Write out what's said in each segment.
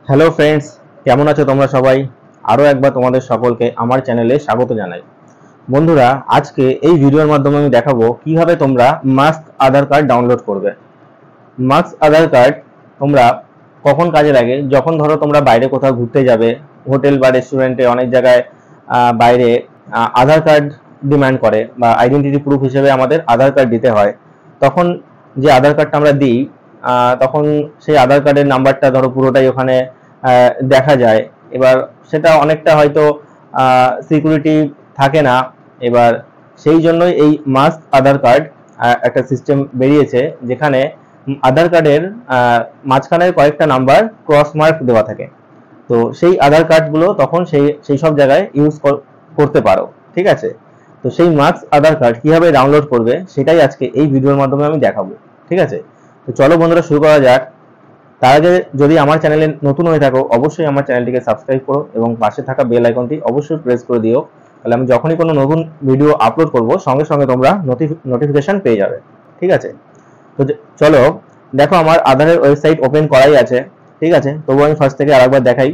Hello friends, কেমন আছো তোমরা সবাই? আরও একবার তোমাদের সকলকে আমার চ্যানেলে স্বাগত জানাই। বন্ধুরা, আজকে এই ভিডিওর মাধ্যমে আমি দেখাবো কিভাবে তোমরা মাস্ক আধার কার্ড ডাউনলোড করবে। মাস্ক আধার কার্ড তোমরা কখন কাজে লাগে? যখন ধরো তোমরা বাইরে কোথাও ঘুরতে যাবে, হোটেল বা রেস্টুরেন্টে অনেক জায়গায় বাইরে আধার কার্ড ডিমান্ড করে বা আইডেন্টিটি প্রুফ হিসেবে আমাদের আধার কার্ড দিতে হয়। তখন যে আধার কার্ডটা আমরা দিই, তখন সেই আধার কার্ডের নাম্বারটা ধরো পুরোটাই ওখানে দেখা যায়। এবার সেটা অনেকটা হয়তো সিকিউরিটি থাকে না। এবার সেই জন্যই এই মাস্ক আধার কার্ড একটা সিস্টেম বেরিয়েছে, যেখানে আধার কার্ডের মাঝখানের কয়েকটা নাম্বার ক্রস মার্ক দেওয়া থাকে। তো সেই আধার কার্ডগুলো তখন সেই সব জায়গায় ইউজ করতে পারো। ঠিক আছে, তো সেই মাস্ক আধার কার্ড কিভাবে ডাউনলোড করবে সেটাই আজকে এই ভিডিওর মাধ্যমে আমি দেখাবো। ঠিক আছে, তো চলো বন্ধুরা শুরু করা যাক। তার আগে যদি আমার চ্যানেলে নতুন হয়ে থাকো, অবশ্যই আমার চ্যানেলটিকে সাবস্ক্রাইব করো এবং পাশে থাকা বেল আইকনটি অবশ্যই প্রেস করে দিও। তাহলে আমি যখনই কোনো নতুন ভিডিও আপলোড করব, সঙ্গে সঙ্গে তোমরা নোটিফিকেশন পেয়ে যাবে। ঠিক আছে, তো চলো দেখো, আমার আধারের ওয়েবসাইট ওপেন করাই আছে। ঠিক আছে, তবু আমি ফার্স্ট থেকে আরেকবার দেখাই।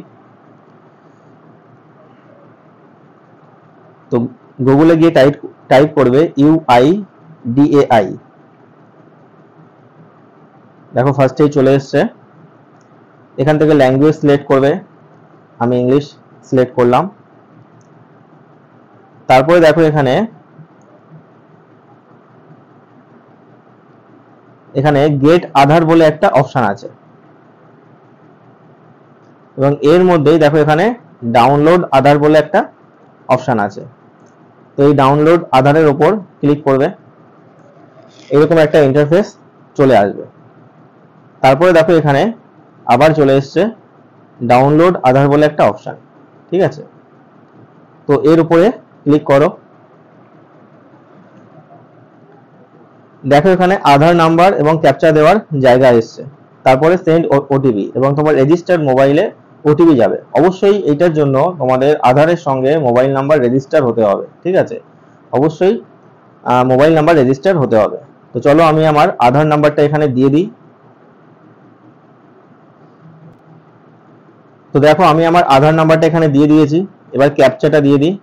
তো গুগলে গিয়ে টাইপ করবে UIDAI। দেখো ফার্স্টেই চলে এসছে। এখান থেকে ল্যাঙ্গুয়েজ সিলেক্ট করবে, আমি ইংলিশ সিলেক্ট করলাম। তারপরে দেখো এখানে গেট আধার বলে একটা অপশন আছে এবং এর মধ্যেই দেখো এখানে ডাউনলোড আধার বলে একটা অপশন আছে। তো এই ডাউনলোড আধারের উপর ক্লিক করবে, এরকম একটা ইন্টারফেস চলে আসবে। তারপরে দেখো এখানে আবার চলে এসছে ডাউনলোড আধার বলে একটা অপশন। ঠিক আছে, তো এর উপরে ক্লিক করো। দেখো এখানে আধার নাম্বার এবং ক্যাপচা দেওয়ার জায়গা এসছে। তারপরে সেন্ড ওটিপি এবং তোমার রেজিস্টার্ড মোবাইলে ওটিপি যাবে। অবশ্যই এইটার জন্য তোমাদের আধারের সঙ্গে মোবাইল নাম্বার রেজিস্টার হতে হবে। ঠিক আছে, অবশ্যই মোবাইল নাম্বার রেজিস্টার হতে হবে। তো চলো আমি আমার আধার নাম্বারটা এখানে দিয়ে দিই। তো দেখো আমি আমার আধার নাম্বারটা এখানে দিয়ে দিয়েছি। এবার ক্যাপচাটা দিয়ে দিই।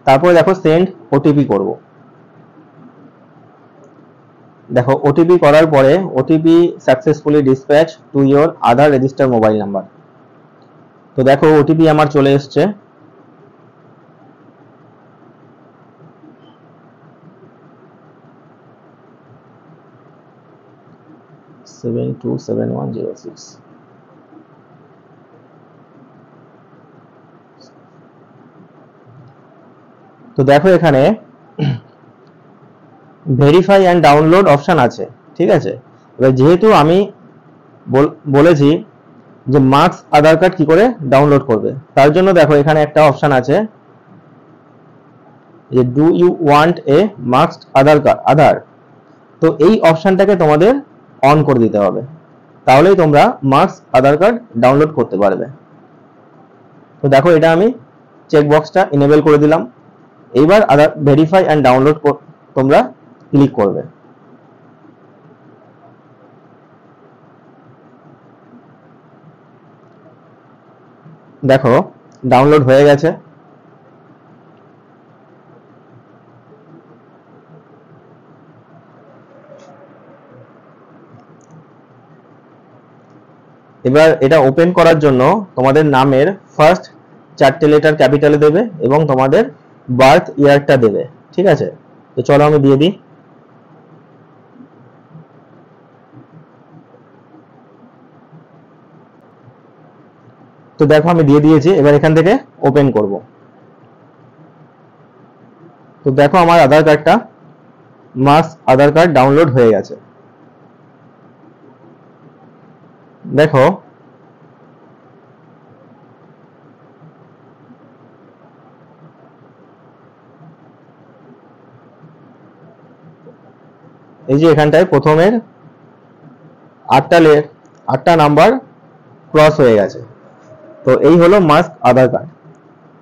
তারপরে দেখো সেন্ড ওটিপি করব। দেখো ওটিপি করার পরে OTP successfully dispatch to your Aadhaar register mobile number. তো দেখো ওটিপি আমার চলে এসছে। Seven two seven one zero six. তো দেখো এখানে ভেরিফাই অ্যান্ড ডাউনলোড অপশন আছে। ঠিক আছে, এবার যেহেতু আমি বলেছি যে মাস্ক আধার কার্ড কি করে ডাউনলোড করবে, তার জন্য দেখো এখানে একটা অপশন আছে যে do you want a mask Aadhaar. তো এই অপশনটাকে তোমাদের অন করে দিতে হবে, তাহলেই তোমরা মাস্ক আধার কার্ড ডাউনলোড করতে পারবে। তো দেখো এটা আমি চেক বক্সটা ইনেবল করে দিলাম। এইবার আধার ভেরিফাই অ্যান্ড ডাউনলোড তোমরা ক্লিক করবে। দেখো ডাউনলোড হয়ে গেছে। এবার এটা ওপেন করার জন্য তোমাদের নামের ফার্স্ট 4টে লেটার ক্যাপিটালে দেবে এবং তোমাদের বার্থ ইয়ারটা দেবে। ঠিক আছে, তো চলো আমি দিয়ে দিই। তো দেখো আমি দিয়ে দিয়েছি। এবার এখান থেকে ওপেন করব। তো দেখো আমার আধার কার্ডটা মাস্ক আধার কার্ড ডাউনলোড হয়ে গেছে। দেখো এই যে এখানটায় প্রথমের 8টা নাম্বার ক্রস হয়ে গেছে। তো এই হলো মাস্ক আধার কার্ড।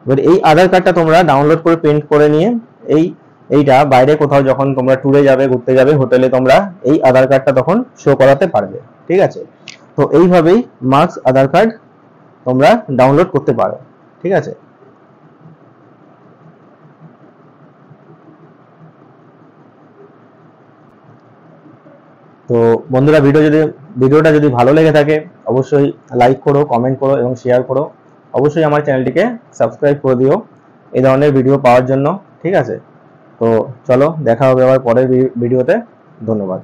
এবার এই আধার কার্ডটা তোমরা ডাউনলোড করে প্রিন্ট করে নিয়ে এই এইটা বাইরে কোথাও যখন তোমরা ট্যুরে যাবে, ঘুরতে যাবে, হোটেলে তোমরা এই আধার কার্ডটা তখন শো করাতে পারবে। ঠিক আছে, তো এইভাবেই মার্কস আধার কার্ড তোমরা ডাউনলোড করতে পারো। ঠিক আছে, তো বন্ধুরা ভিডিওটা যদি ভালো লেগে থাকে অবশ্যই লাইক করো, কমেন্ট করো এবং শেয়ার করো। অবশ্যই আমার চ্যানেলটিকে সাবস্ক্রাইব করে দিও এই ধরনের ভিডিও পাওয়ার জন্য। ঠিক আছে, তো চলো দেখা হবে আবার পরের ভিডিওতে। ধন্যবাদ।